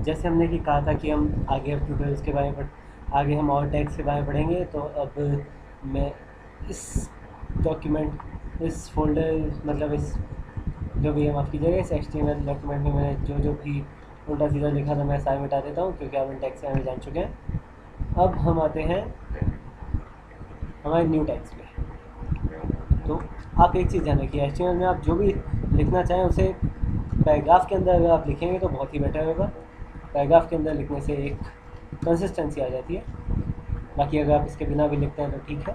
जैसे हमने कि कहा था कि हम आगे अब ट्यूटोरियल्स के बारे में आगे हम और टैग्स के बारे में पढ़ेंगे। तो अब मैं इस डॉक्यूमेंट इस फोल्डर मतलब इस जो भी है माफ़ कीजिएगा, इस HTML डॉक्यूमेंट में मैंने जो जो भी उल्टा सीधा लिखा था मैं सारे मिटा देता हूँ, क्योंकि आप इन टैग्स से हमें जान चुके हैं। अब हम आते हैं हमारे न्यू टैग्स पे। तो आप एक चीज़ ध्यान रखिए, HTML में आप जो भी लिखना चाहें उसे पैराग्राफ के अंदर अगर आप लिखेंगे तो बहुत ही बेटर होगा। पैराग्राफ के अंदर लिखने से एक कंसिस्टेंसी आ जाती है। बाकी अगर आप इसके बिना भी लिखते हैं तो ठीक है।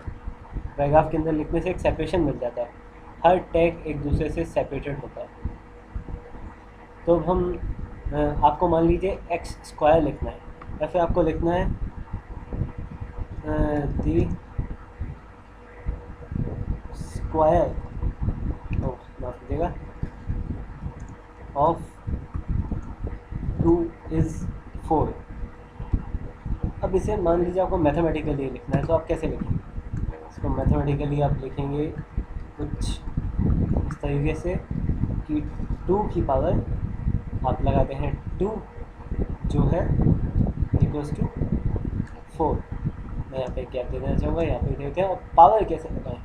पैराग्राफ के अंदर लिखने से एक सेपरेशन मिल जाता है, हर टैग एक दूसरे से सेपरेटेड होता है। तो हम आपको मान लीजिए एक्स स्क्वायर लिखना है, या फिर आपको लिखना है दी स्क्वायर माफ कीजिएगा ऑफ 2 इज़ 4। अब इसे मान लीजिए आपको मैथमेटिकली लिखना है, तो आप कैसे लिखेंगे इसको? मैथमेटिकली आप लिखेंगे कुछ इस तरीके से कि 2 की पावर आप लगाते हैं 2 जो है इक्वल्स टू 4। मैं यहाँ पे गैप दे देना चाहूँगा, यहाँ पे देते हैं। और पावर कैसे लगाएं?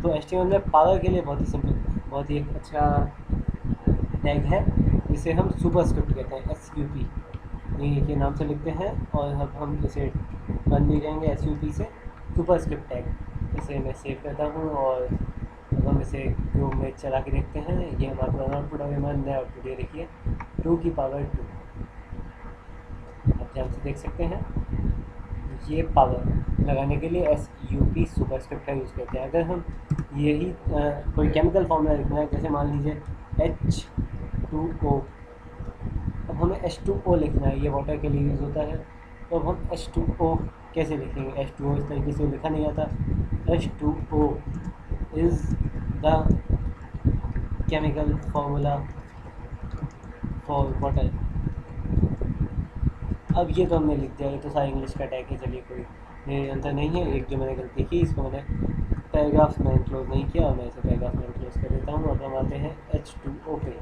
तो HTML में पावर के लिए बहुत ही सिंपल, बहुत ही एक अच्छा टैग है, इसे हम सुपरस्क्रिप्ट कहते हैं, SUP ये के नाम से लिखते हैं। और अब हम इसे बंद भी करेंगे SUP से, सुपरस्क्रिप्ट टैग। इसे मैं सेव करता हूँ और अब हम इसे क्रोम में चला के देखते हैं। ये हमारा आउटपुट अभी हमारा नया आउटपुट ये देखिए 2 की पावर 2, आप ध्यान से देख सकते हैं। ये पावर लगाने के लिए SUP सुपरस्क्रिप्ट का यूज़ करते हैं। अगर हम यही कोई केमिकल फॉर्मूला लिखना है, जैसे मान लीजिए H2O, अब हमें H2O लिखना है, ये वाटर के लिए यूज़ होता है। तो अब हम H2O कैसे लिखेंगे? H2O इस तरीके से लिखा नहीं आता। H2O is the chemical formula for water. अब ये तो हमने लिख दिया, ये तो सारा इंग्लिश का टैग है, चलिए कोई अंतर नहीं है। एक जो मैंने गलती की, इसको मैंने पैराग्राफ में इनक्लोज नहीं किया और मैं इसे पैराग्राफ में इनक्लोज कर देता हूँ। अब हम आते हैं H2O पे।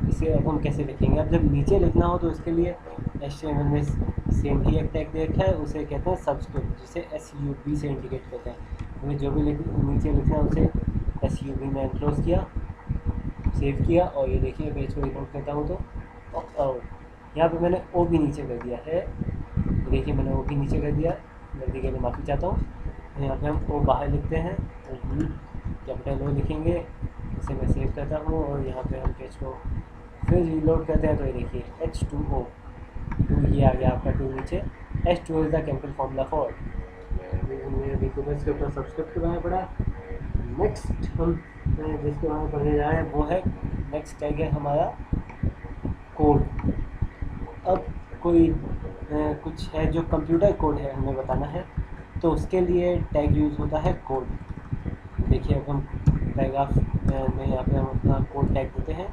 इसे अब हम कैसे लिखेंगे? अब जब नीचे लिखना हो तो इसके लिए HTML में सेम ही एक टैग दे रखा है, उसे कहते हैं सबस्क्रिप्ट, जिसे SUB से इंडिकेट करते हैं। हमें जो भी नीचे लिखना है उसे SUB में इनक्लोज किया, सेव किया, और ये देखिए पेज को रिलोड करता हूँ तो यहाँ पे मैंने O भी नीचे कर दिया है। देखिए मैंने O भी नीचे कर दिया, गलती के लिए माफ़ी चाहता हूँ। यहाँ पे हम O बाहर लिखते हैं, कैपिटल O लिखेंगे। इसे मैं सेव करता हूँ और यहाँ पे हम पेज को फिर रिलोड करते हैं तो ये देखिए H2O 2, ये आ गया आपका 2 नीचे। H2O is the chemical formula for. हमने अभी सुपरस्क्रिप्ट और सब्सक्रिप्ट के बारे में पढ़ा। नेक्स्ट हम जिसके बारे में पढ़ने जा रहे हैं वो है, नेक्स्ट टैग है हमारा कोड। अब कोई कुछ है जो कंप्यूटर कोड है हमें बताना है, तो उसके लिए टैग यूज़ होता है कोड। देखिए अब हम पैराग्राफ में यहाँ पे हम अपना कोड टैग देते हैं,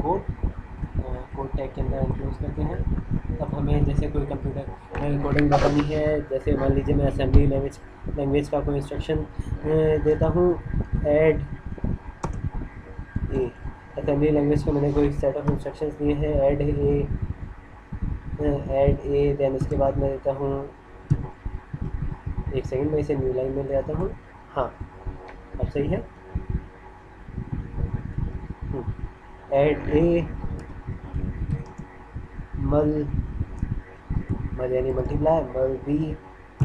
कोड कोड टैग के अंदर इनक्लूड करते हैं। अब हमें जैसे कोई कंप्यूटर कोडिंग बतानी है, जैसे मान लीजिए मैं असेंबली लैंग्वेज का कोई इंस्ट्रक्शन देता हूँ, ऐड ए। असेंबली लैंग्वेज का मैंने कोई सेट ऑफ इंस्ट्रक्शंस दिए हैं, ऐड ए, देन उसके बाद मैं देता हूँ, एक सेकंड में इसे न्यू लाइन में ले आता हूँ। हाँ अब सही है। ऐड ए मल यानी मल्टीप्लाई मल बी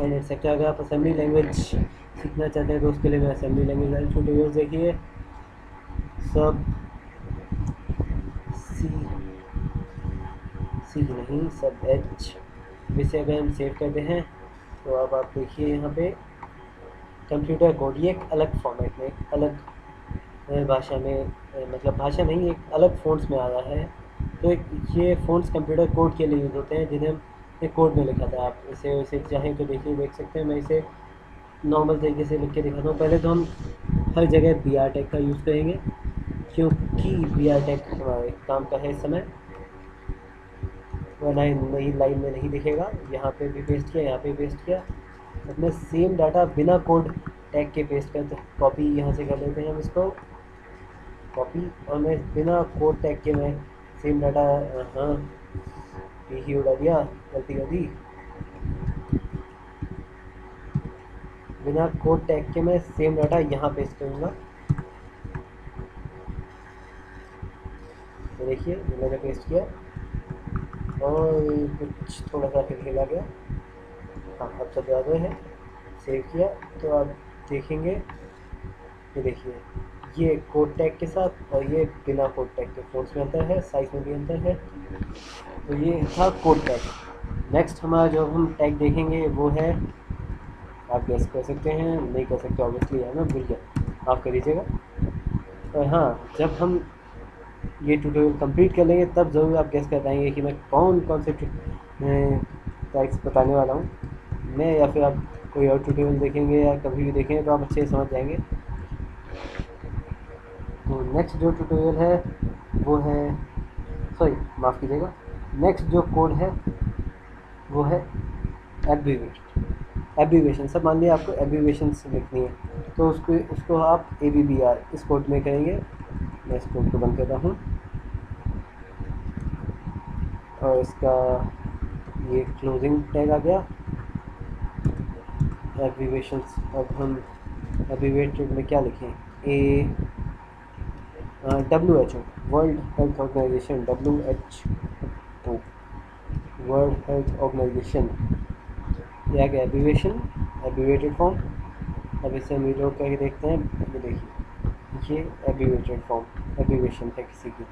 एंड एक्सेट्रा। अगर आप असेंबली लैंग्वेज सीखना चाहते हैं तो उसके लिए मैं असेंबली लैंग्वेज वाले ट्यूटोरियल्स देखिए, सब सी नहीं, सब एच। इसे अगर हम सेव करते हैं तो अब आप देखिए यहाँ पे कंप्यूटर कोड, ये एक अलग फॉर्मेट में, एक अलग भाषा में, मतलब भाषा नहीं, एक अलग फ़ॉन्ट्स में आ रहा है। तो एक ये फ़ॉन्ट्स कंप्यूटर कोड के लिए यूज़ होते हैं, जिन्हें हम एक कोड में लिखा था। आप इसे चाहें तो देखिए, देख सकते हैं। मैं इसे नॉर्मल तरीके से लिख के दिखाता हूँ। पहले तो हम हर जगह BR टैग का यूज़ करेंगे, क्योंकि BR टैग हमारे काम का है इस समय, वरना नई लाइन में नहीं दिखेगा। यहाँ पे भी पेस्ट किया, यहाँ पे पेस्ट किया। अब मैं सेम डाटा बिना कोड टैग के पेस्ट करते, कॉपी यहाँ से कर लेते हैं हम इसको, कॉपी, और मैं बिना कोड टैग के मैं सेम डाटा, हाँ यही उड़ा दिया, गलती कर दी। बिना कोड टैग के मैं सेम डाटा यहाँ पेस्ट करूँगा। तो देखिए मैंने पेस्ट किया और कुछ थोड़ा सा फिर हिला गया। हाँ अब सब ज़्यादा है। सेव किया तो आप देखेंगे, ये देखिए ये कोड टैग के साथ और ये बिना कोड टैग के, फ़ॉन्ट्स में अंतर है, साइज़ में भी अंतर है। तो ये था कोड टैग। नेक्स्ट हमारा जो हम टैग देखेंगे वो है, आप गेस कर सकते हैं, नहीं कर सकते ऑब्वियसली, है ना, भूल गया, आप कर लीजिएगा। और हाँ, जब हम ये ट्यूटोरियल कंप्लीट कर लेंगे तब ज़रूर आप गेस कर पाएंगे कि मैं कौन कौन से टैग्स बताने वाला हूँ मैं, या फिर आप कोई और ट्यूटोरियल देखेंगे या कभी भी देखेंगे तो आप अच्छे से समझ जाएंगे। तो नेक्स्ट जो ट्यूटोरियल है वो है, सॉरी माफ़ कीजिएगा, नेक्स्ट जो कोड है वो है एब्रीवेशन। सब मान लिया आपको एब्रीवेशन लिखनी है, तो उसको आप ABBR इस कोड में करेंगे। मैं इस कोड को बंद करता हूँ और इसका ये क्लोजिंग टैग आ गया एब्रीवेशंस। अब हम एब्रीवेटेड में क्या लिखें, WHO, world health organization, WHO, world health organization, ये आ गया एब्रीवेशन, एब्रीवेटेड फॉर्म। अब इसे हम रीड करके देखते हैं, ये देखिए ये एब्रीवेटेड फॉर्म एब्रीवेशन है किसी की।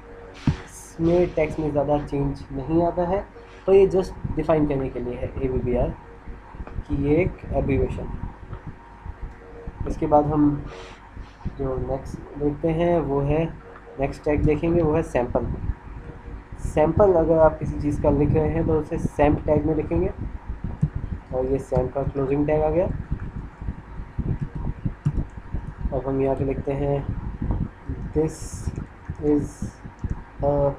इसमें टेक्स्ट में ज़्यादा चेंज नहीं आता है, तो ये जस्ट डिफाइन करने के लिए है ABBR कि ये एक एब्रीवेशन। इसके बाद हम जो नेक्स्ट देखते हैं वो है, नेक्स्ट टैग देखेंगे वो है सैम्पल। सैम्पल अगर आप किसी चीज़ का लिख रहे हैं तो उसे सैम्प टैग में लिखेंगे, और ये सैम्प का क्लोजिंग टैग आ गया। अब हम यहाँ पे लिखते हैं this is a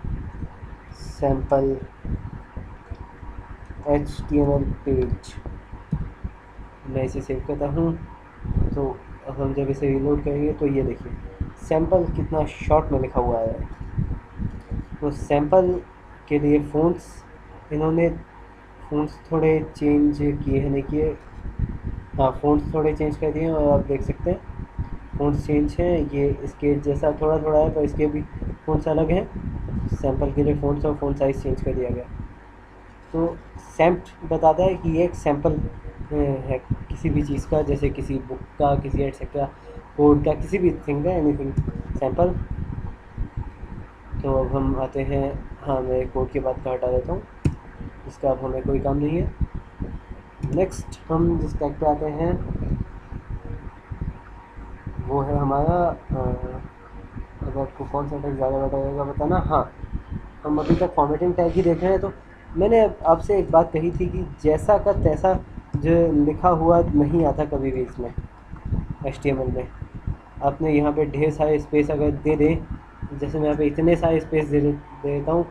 sample HTML page. मैं इसे सेव करता हूँ। तो अब हम जब इसे रीलोड करेंगे तो ये देखिए सैम्पल कितना शॉर्ट में लिखा हुआ है। तो सैम्पल के लिए इन्होंने फ़ॉन्ट्स थोड़े चेंज किए हैं, नहीं किए, हाँ फ़ॉन्ट्स थोड़े चेंज कर दिए हैं, और आप देख सकते हैं फ़ॉन्ट्स चेंज हैं। ये इसके जैसा थोड़ा थोड़ा है, पर इसके भी फ़ॉन्ट्स अलग हैं। सैम्पल के लिए फ़ॉन्ट्स और फ़ॉन्ट साइज़ चेंज कर दिया गया। तो सैम्प बताता है कि ये एक सैम्पल है किसी भी चीज़ का, जैसे किसी बुक का, किसी एटसेट्रा कोड का, किसी भी थिंग का, एनीथिंग सैम्पल। तो अब हम आते हैं, हाँ मैं कोड के बाद का हटा देता हूँ, इसका अब हमें कोई काम नहीं है। नेक्स्ट हम जिस टैग पे आते हैं वो है हमारा, अब आपको कौन सा टैग ज़्यादा बेटर रहेगा बताना। हाँ, हम अभी तक फॉर्मेटिंग टैग ही देख रहे हैं। तो मैंने आपसे एक बात कही थी कि जैसा का तैसा जो लिखा हुआ नहीं आता कभी भी इसमें HTML में। आपने यहाँ पे ढेर सारे स्पेस अगर दे दें, जैसे मैं यहाँ पे इतने सारे स्पेस दे देता हूँ,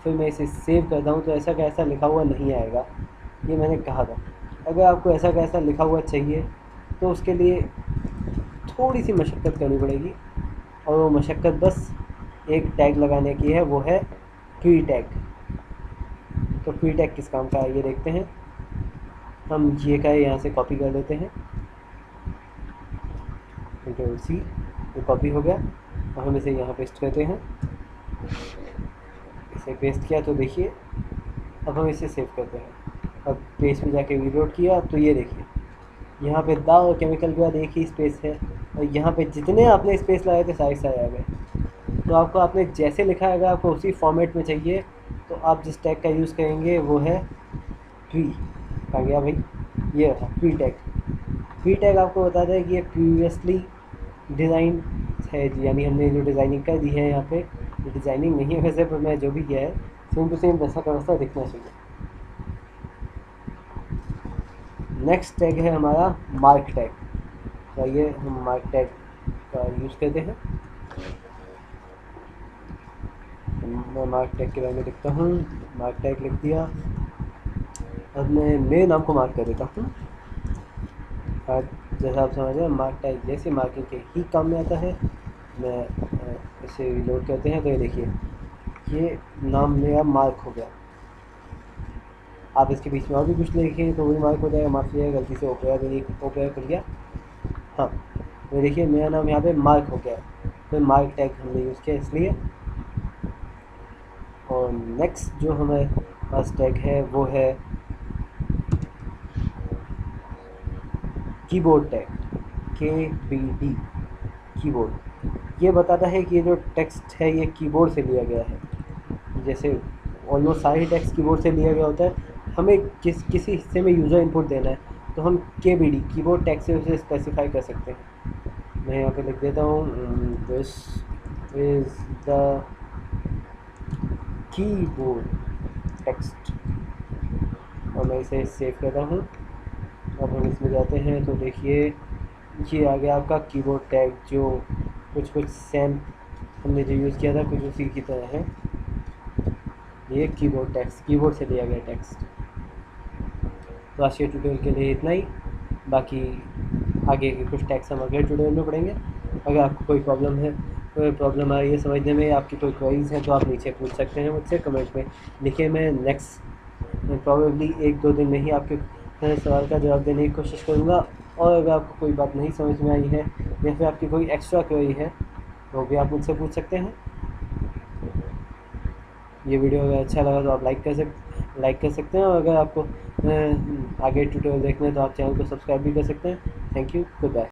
फिर मैं इसे सेव करता हूँ तो ऐसा का ऐसा लिखा हुआ नहीं आएगा, ये मैंने कहा था। अगर आपको ऐसा का ऐसा लिखा हुआ चाहिए तो उसके लिए थोड़ी सी मशक्क़त करनी पड़ेगी, और वो मशक्क़त बस एक टैग लगाने की है, वो है ट्री टैग। तो ट्री टैग किस काम का है ये देखते हैं। हम ये का यहाँ से कॉपी कर लेते हैं, Ctrl C, ये कॉपी हो गया, और हम इसे यहाँ पेस्ट करते हैं। इसे पेस्ट किया तो देखिए अब हम इसे सेव करते हैं। अब पेज में जाके रीलोड किया तो ये देखिए यहाँ पे दा और केमिकल के बाद एक ही स्पेस है, और यहाँ पे जितने आपने स्पेस लगाए थे सारे आ गए। तो आपको आपने जैसे लिखा है, अगर आपको उसी फॉर्मेट में चाहिए तो आप जिस टैग का यूज़ करेंगे वो है ट्री। आ गया भाई, ये रहा ट्री टैग। ट्री टैग आपको बताता है कि ये प्रीवियसली डिज़ाइन है, यानी हमने जो डिज़ाइनिंग कर दी है यहाँ पे, ये डिज़ाइनिंग नहीं है वैसे, पर मैं जो भी किया है सेम टू सेम वैसा का वैसा दिखना चाहिए। नेक्स्ट टैग है हमारा मार्क टैग। तो आइए हम मार्क टैग का यूज़ करते हैं। मैं मार्क टैग के बारे में लिखता हूँ, मार्क टैग लिख दिया। अब मैं मेरे नाम को मार्क कर देता हूँ। जैसा आप समझ रहे हैं, मार्क टैग जैसे मार्किंग के ही काम में आता है। मैं इसे रीलोड करते हैं तो ये देखिए ये नाम मेरा मार्क हो गया। आप इसके बीच में और भी कुछ लिखेंगे तो वही मार्क हो जाएगा। माफ़ कीजिएगा, गलती से ओपेरा कर लिया। हाँ, तो देखिए मेरा नाम यहाँ पे मार्क हो गया, तो मार्क टैग हमने यूज़ किया इसलिए। और नेक्स्ट जो हमारे पास टैग है वो है कीबोर्ड टैग, KBD कीबोर्ड। ये बताता है कि ये जो टेक्स्ट है ये कीबोर्ड से लिया गया है। जैसे ऑलमोस्ट सारे टेक्स्ट कीबोर्ड से लिया गया होता है, हमें किसी हिस्से में यूज़र इनपुट देना है तो हम KBD कीबोर्ड टैग से उसे स्पेसिफाई कर सकते हैं। मैं यहाँ पे लिख देता हूँ, this is the keyboard text, और मैं इसे सेव करता हूँ। अब हम इसमें जाते हैं तो देखिए ये आ गया आपका कीबोर्ड टैग, जो कुछ सेम हमने जो यूज़ किया था कुछ उसी की तरह है। ये कीबोर्ड टेक्स्ट, कीबोर्ड से लिया गया टेक्स्ट। तो आज के ट्यूटोरियल के लिए इतना ही। बाकी आगे के कुछ टैग्स हम अगले ट्यूटोरियल में पढ़ेंगे। अगर आपको कोई प्रॉब्लम आ रही है समझने में, आपकी कोई क्वेरीज है तो आप नीचे पूछ सकते हैं मुझसे कमेंट में लिखे। मैं नेक्स्ट प्रॉबेबली 1-2 दिन में ही आपके सवाल का जवाब देने की कोशिश करूँगा। और अगर आपको कोई बात नहीं समझ में आई है या फिर आपकी कोई एक्स्ट्रा क्वेरी है तो भी आप मुझसे पूछ सकते हैं। ये वीडियो अगर अच्छा लगा तो आप लाइक कर सकते हैं, और अगर आपको आगे ट्यूटोरियल देखना है तो आप चैनल को सब्सक्राइब भी कर सकते हैं। Thank you, good bye.